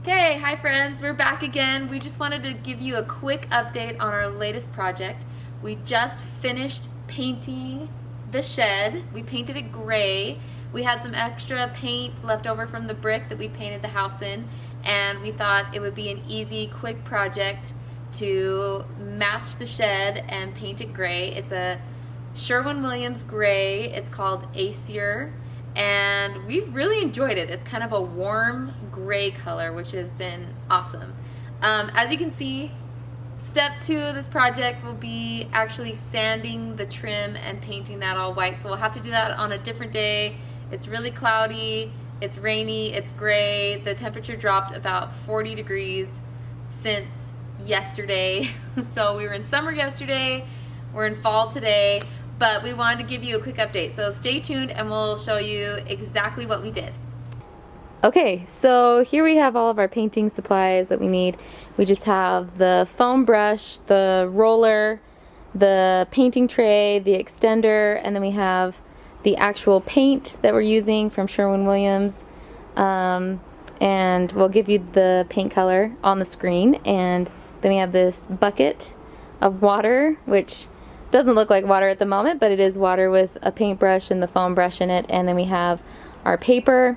Okay, hi friends, we're back again. We just wanted to give you a quick update on our latest project. We just finished painting the shed. We painted it gray. We had some extra paint left over from the brick that we painted the house in, and we thought it would be an easy, quick project to match the shed and paint it gray. It's a Sherwin Williams Gray. It's called Acier, and we've really enjoyed it. It's kind of a warm gray color, which has been awesome. As you can see, step 2 of this project will be actually sanding the trim and painting that all white. So we'll have to do that on a different day. It's really cloudy, it's rainy, it's gray. The temperature dropped about 40 degrees since yesterday. So we were in summer yesterday, we're in fall today, but we wanted to give you a quick update. So stay tuned and we'll show you exactly what we did. Okay, so here we have all of our painting supplies that we need. We just have the foam brush, the roller, the painting tray, the extender, and then we have the actual paint that we're using from Sherwin Williams. And we'll give you the paint color on the screen. And then we have this bucket of water, which doesn't look like water at the moment, but it is water with a paintbrush and the foam brush in it. And then we have our paper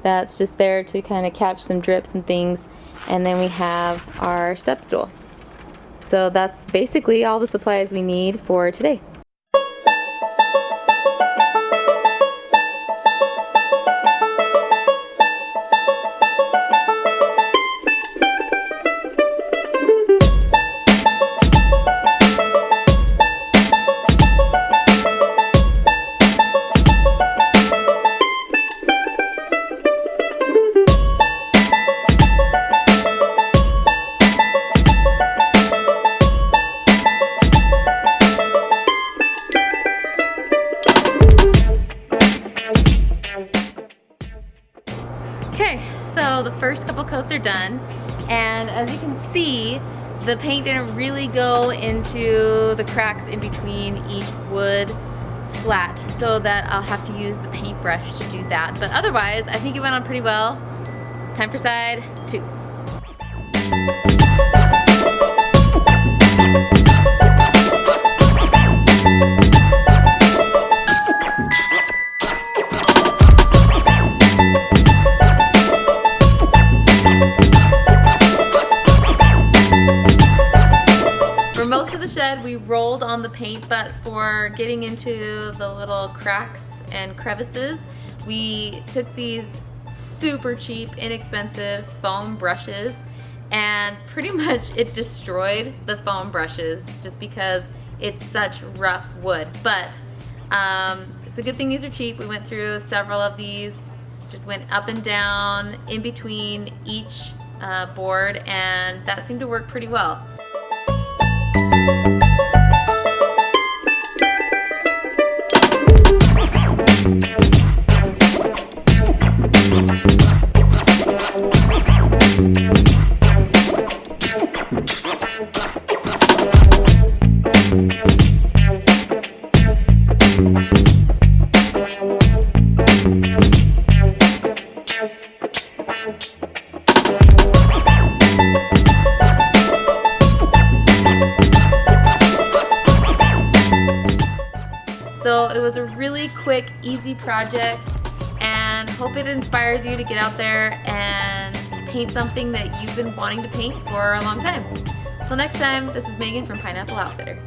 that's just there to kind of catch some drips and things. And then we have our step stool. So that's basically all the supplies we need for today. Okay, so the first couple coats are done, and as you can see, the paint didn't really go into the cracks in between each wood slat, so that I'll have to use the paintbrush to do that. But otherwise, I think it went on pretty well. Time for side 2. We rolled on the paint, but for getting into the little cracks and crevices, we took these super cheap, inexpensive foam brushes, and pretty much it destroyed the foam brushes just because it's such rough wood. But it's a good thing these are cheap. We went through several of these, just went up and down in between each board, and that seemed to work pretty well. So it was a really quick, easy project, and hope it inspires you to get out there and paint something that you've been wanting to paint for a long time. Till next time, this is Megan from Pineapple Outfitter.